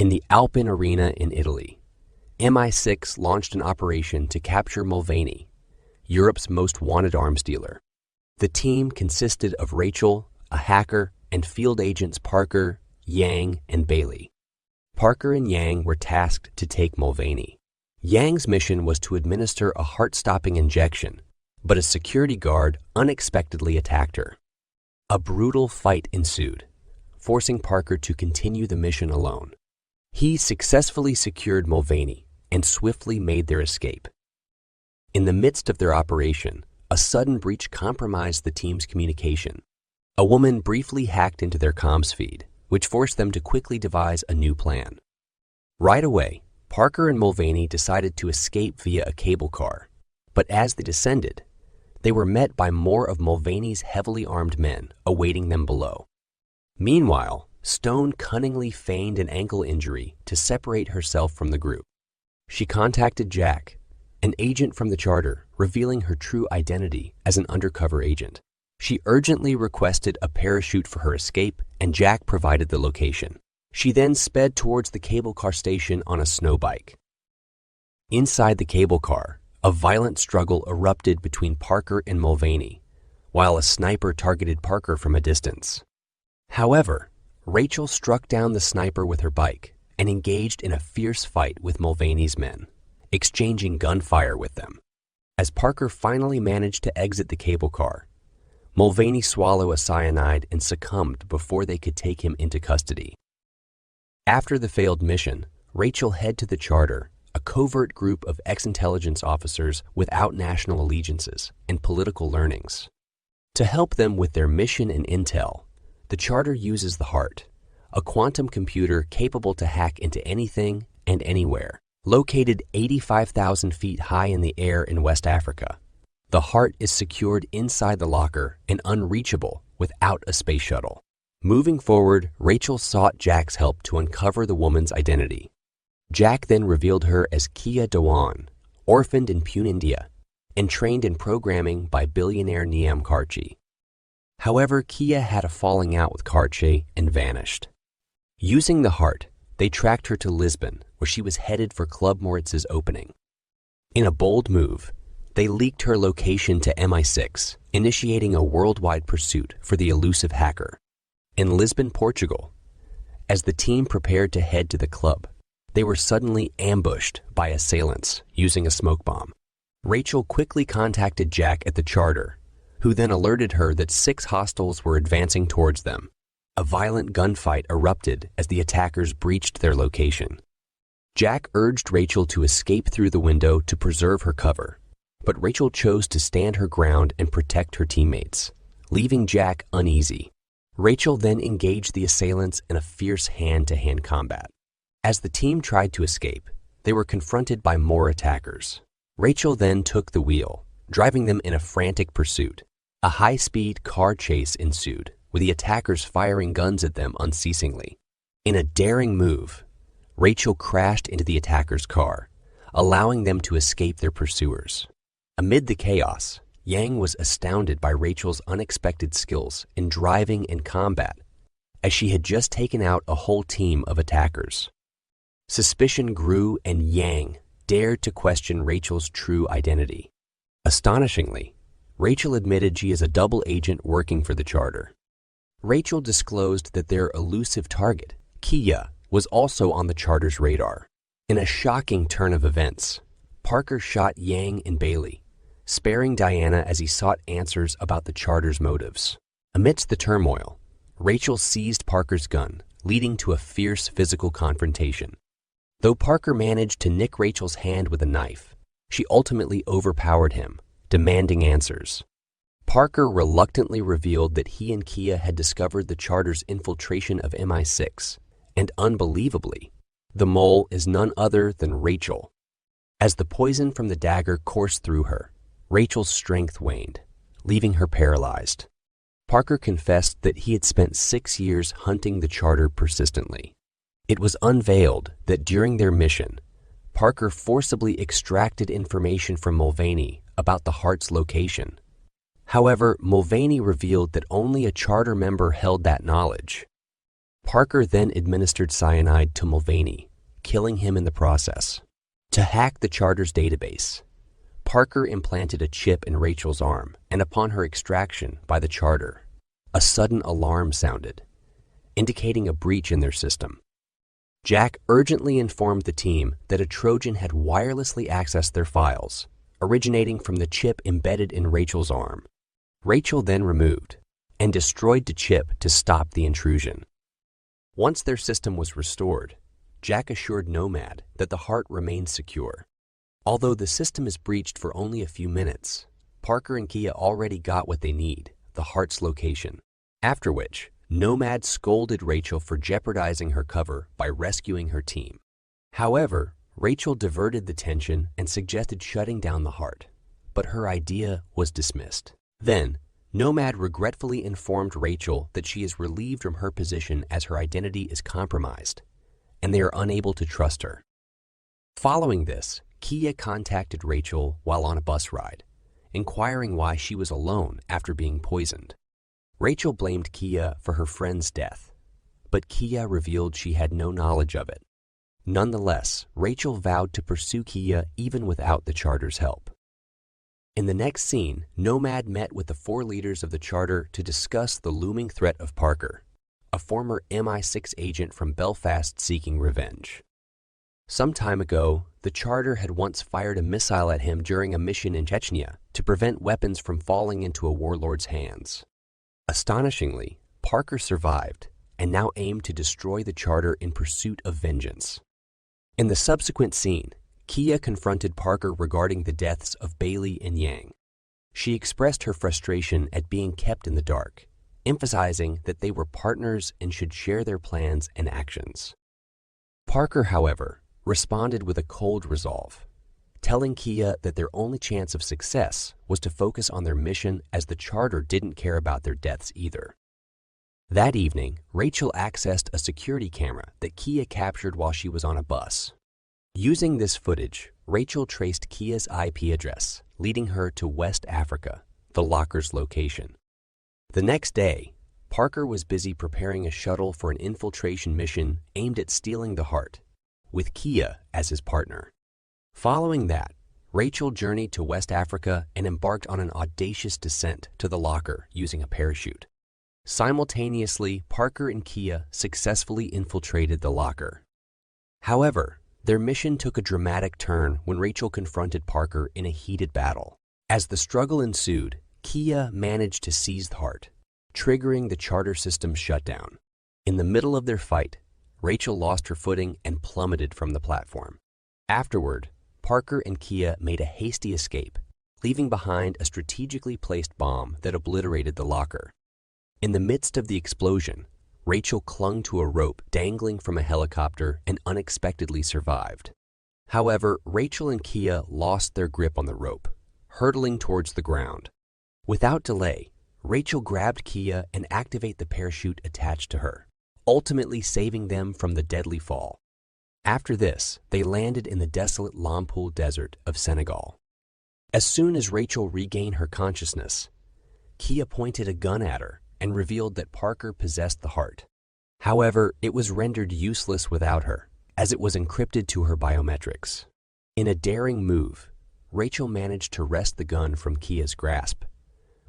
In the Alpine arena in Italy, MI6 launched an operation to capture Mulvaney, Europe's most wanted arms dealer. The team consisted of Rachel, a hacker, and field agents Parker, Yang, and Bailey. Parker and Yang were tasked to take Mulvaney. Yang's mission was to administer a heart-stopping injection, but a security guard unexpectedly attacked her. A brutal fight ensued, forcing Parker to continue the mission alone. He successfully secured Mulvaney and swiftly made their escape. In the midst of their operation, a sudden breach compromised the team's communication. A woman briefly hacked into their comms feed, which forced them to quickly devise a new plan. Right away, Parker and Mulvaney decided to escape via a cable car, but as they descended, they were met by more of Mulvaney's heavily armed men awaiting them below. Meanwhile, Stone cunningly feigned an ankle injury to separate herself from the group. She contacted Jack, an agent from the charter, revealing her true identity as an undercover agent. She urgently requested a parachute for her escape, and Jack provided the location. She then sped towards the cable car station on a snow bike. Inside the cable car, a violent struggle erupted between Parker and Mulvaney, while a sniper targeted Parker from a distance. However, Rachel struck down the sniper with her bike and engaged in a fierce fight with Mulvaney's men, exchanging gunfire with them. As Parker finally managed to exit the cable car, Mulvaney swallowed a cyanide and succumbed before they could take him into custody. After the failed mission, Rachel headed to the charter, a covert group of ex-intelligence officers without national allegiances and political learnings. To help them with their mission and intel, the charter uses the Heart, a quantum computer capable to hack into anything and anywhere. Located 85,000 feet high in the air in West Africa, the Heart is secured inside the locker and unreachable without a space shuttle. Moving forward, Rachel sought Jack's help to uncover the woman's identity. Jack then revealed her as Kia Dewan, orphaned in Pune, India, and trained in programming by billionaire Niam Karchi. However, Kia had a falling out with Karchi and vanished. Using the Heart, they tracked her to Lisbon, where she was headed for Club Moritz's opening. In a bold move, they leaked her location to MI6, initiating a worldwide pursuit for the elusive hacker. In Lisbon, Portugal, as the team prepared to head to the club, they were suddenly ambushed by assailants using a smoke bomb. Rachel quickly contacted Jack at the charter, who then alerted her that 6 hostiles were advancing towards them. A violent gunfight erupted as the attackers breached their location. Jack urged Rachel to escape through the window to preserve her cover, but Rachel chose to stand her ground and protect her teammates, leaving Jack uneasy. Rachel then engaged the assailants in a fierce hand-to-hand combat. As the team tried to escape, they were confronted by more attackers. Rachel then took the wheel, driving them in a frantic pursuit. A high-speed car chase ensued, with the attackers firing guns at them unceasingly. In a daring move, Rachel crashed into the attackers' car, allowing them to escape their pursuers. Amid the chaos, Yang was astounded by Rachel's unexpected skills in driving and combat, as she had just taken out a whole team of attackers. Suspicion grew, and Yang dared to question Rachel's true identity. Astonishingly, Rachel admitted she is a double agent working for the charter. Rachel disclosed that their elusive target, Kia, was also on the charter's radar. In a shocking turn of events, Parker shot Yang and Bailey, sparing Diana as he sought answers about the charter's motives. Amidst the turmoil, Rachel seized Parker's gun, leading to a fierce physical confrontation. Though Parker managed to nick Rachel's hand with a knife, she ultimately overpowered him, demanding answers. Parker reluctantly revealed that he and Kia had discovered the charter's infiltration of MI6, and unbelievably, the mole is none other than Rachel. As the poison from the dagger coursed through her, Rachel's strength waned, leaving her paralyzed. Parker confessed that he had spent 6 years hunting the charter persistently. It was unveiled that during their mission, Parker forcibly extracted information from Mulvaney about the Heart's location. However, Mulvaney revealed that only a charter member held that knowledge. Parker then administered cyanide to Mulvaney, killing him in the process. To hack the charter's database, Parker implanted a chip in Rachel's arm, and upon her extraction by the charter, a sudden alarm sounded, indicating a breach in their system. Jack urgently informed the team that a Trojan had wirelessly accessed their files, originating from the chip embedded in Rachel's arm. Rachel then removed and destroyed the chip to stop the intrusion. Once their system was restored, Jack assured Nomad that the heart remained secure. Although the system is breached for only a few minutes, Parker and Kia already got what they need, the heart's location. After which, Nomad scolded Rachel for jeopardizing her cover by rescuing her team. However, Rachel diverted the tension and suggested shutting down the heart, but her idea was dismissed. Then, Nomad regretfully informed Rachel that she is relieved from her position as her identity is compromised, and they are unable to trust her. Following this, Kia contacted Rachel while on a bus ride, inquiring why she was alone after being poisoned. Rachel blamed Kia for her friend's death, but Kia revealed she had no knowledge of it. Nonetheless, Rachel vowed to pursue Kia even without the charter's help. In the next scene, Nomad met with the 4 leaders of the charter to discuss the looming threat of Parker, a former MI6 agent from Belfast seeking revenge. Some time ago, the charter had once fired a missile at him during a mission in Chechnya to prevent weapons from falling into a warlord's hands. Astonishingly, Parker survived and now aimed to destroy the charter in pursuit of vengeance. In the subsequent scene, Kia confronted Parker regarding the deaths of Bailey and Yang. She expressed her frustration at being kept in the dark, emphasizing that they were partners and should share their plans and actions. Parker, however, responded with a cold resolve, telling Kia that their only chance of success was to focus on their mission as the charter didn't care about their deaths either. That evening, Rachel accessed a security camera that Kia captured while she was on a bus. Using this footage, Rachel traced Kia's IP address, leading her to West Africa, the locker's location. The next day, Parker was busy preparing a shuttle for an infiltration mission aimed at stealing the heart, with Kia as his partner. Following that, Rachel journeyed to West Africa and embarked on an audacious descent to the locker using a parachute. Simultaneously, Parker and Kia successfully infiltrated the locker. However, their mission took a dramatic turn when Rachel confronted Parker in a heated battle. As the struggle ensued, Kia managed to seize the heart, triggering the charter system's shutdown. In the middle of their fight, Rachel lost her footing and plummeted from the platform. Afterward, Parker and Kia made a hasty escape, leaving behind a strategically placed bomb that obliterated the locker. In the midst of the explosion, Rachel clung to a rope dangling from a helicopter and unexpectedly survived. However, Rachel and Kia lost their grip on the rope, hurtling towards the ground. Without delay, Rachel grabbed Kia and activated the parachute attached to her, ultimately saving them from the deadly fall. After this, they landed in the desolate Lampool Desert of Senegal. As soon as Rachel regained her consciousness, Kia pointed a gun at her and revealed that Parker possessed the heart. However, it was rendered useless without her, as it was encrypted to her biometrics. In a daring move, Rachel managed to wrest the gun from Kia's grasp,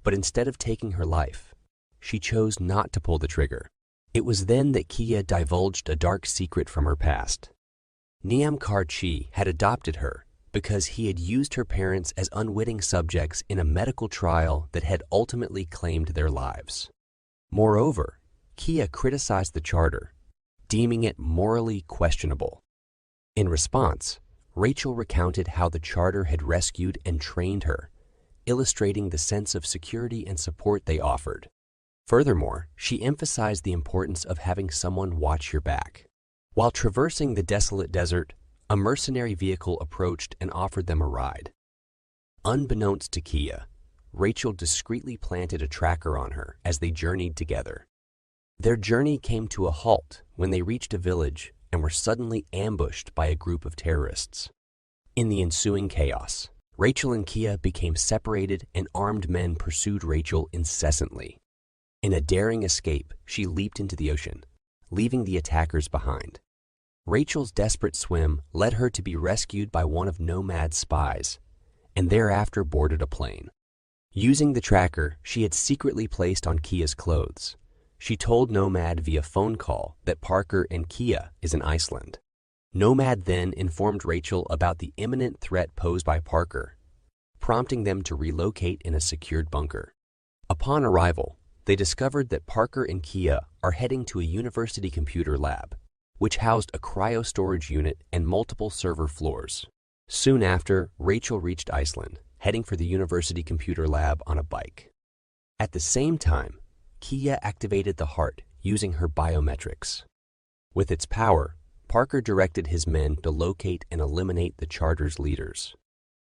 but instead of taking her life, she chose not to pull the trigger. It was then that Kia divulged a dark secret from her past. Niam Kar-Chi had adopted her because he had used her parents as unwitting subjects in a medical trial that had ultimately claimed their lives. Moreover, Kia criticized the charter, deeming it morally questionable. In response, Rachel recounted how the charter had rescued and trained her, illustrating the sense of security and support they offered. Furthermore, she emphasized the importance of having someone watch your back. While traversing the desolate desert, a mercenary vehicle approached and offered them a ride. Unbeknownst to Kia, Rachel discreetly planted a tracker on her as they journeyed together. Their journey came to a halt when they reached a village and were suddenly ambushed by a group of terrorists. In the ensuing chaos, Rachel and Kia became separated and armed men pursued Rachel incessantly. In a daring escape, she leaped into the ocean, leaving the attackers behind. Rachel's desperate swim led her to be rescued by one of Nomad's spies, and thereafter boarded a plane. Using the tracker she had secretly placed on Kia's clothes, she told Nomad via phone call that Parker and Kia is in Iceland. Nomad then informed Rachel about the imminent threat posed by Parker, prompting them to relocate in a secured bunker. Upon arrival, they discovered that Parker and Kia are heading to a university computer lab, which housed a cryo-storage unit and multiple server floors. Soon after, Rachel reached Iceland, heading for the university computer lab on a bike. At the same time, Kia activated the heart using her biometrics. With its power, Parker directed his men to locate and eliminate the charter's leaders.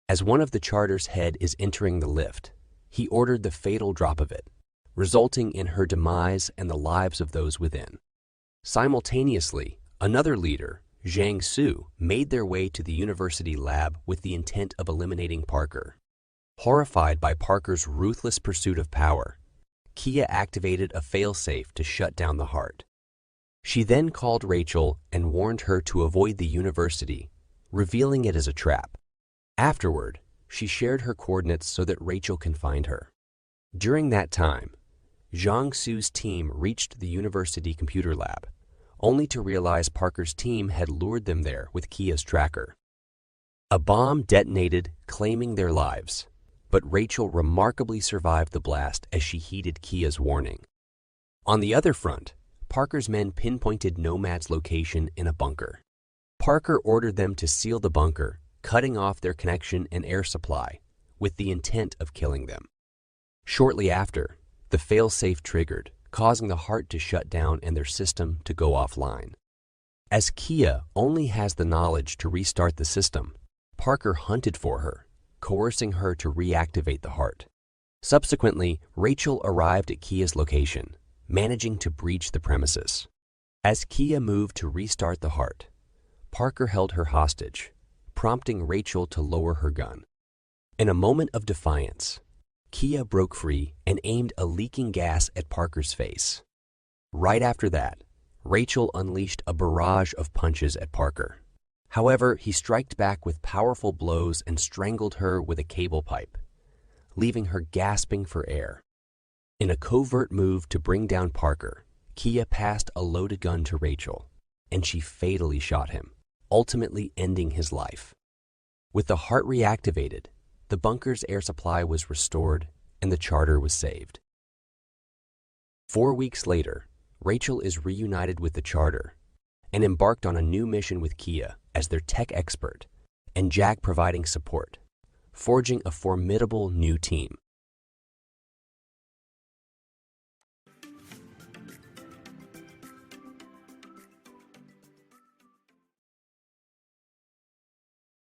As one of the charter's head is entering the lift, he ordered the fatal drop of it, resulting in her demise and the lives of those within. Simultaneously, another leader, Zhang Su, made their way to the university lab with the intent of eliminating Parker. Horrified by Parker's ruthless pursuit of power, Kia activated a failsafe to shut down the heart. She then called Rachel and warned her to avoid the university, revealing it as a trap. Afterward, she shared her coordinates so that Rachel can find her. During that time, Zhang Su's team reached the university computer lab, only to realize Parker's team had lured them there with Kia's tracker. A bomb detonated, claiming their lives, but Rachel remarkably survived the blast as she heeded Kia's warning. On the other front, Parker's men pinpointed Nomad's location in a bunker. Parker ordered them to seal the bunker, cutting off their connection and air supply, with the intent of killing them. Shortly after, the failsafe triggered, causing the heart to shut down and their system to go offline. As Kia only has the knowledge to restart the system, Parker hunted for her, coercing her to reactivate the heart. Subsequently, Rachel arrived at Kia's location, managing to breach the premises. As Kia moved to restart the heart, Parker held her hostage, prompting Rachel to lower her gun. In a moment of defiance, Kia broke free and aimed a leaking gas at Parker's face. Right after that, Rachel unleashed a barrage of punches at Parker. However, he struck back with powerful blows and strangled her with a cable pipe, leaving her gasping for air. In a covert move to bring down Parker, Kia passed a loaded gun to Rachel, and she fatally shot him, ultimately ending his life. With the heart reactivated, the bunker's air supply was restored and the charter was saved. 4 weeks later, Rachel is reunited with the charter and embarked on a new mission with Kia as their tech expert and Jack providing support, forging a formidable new team.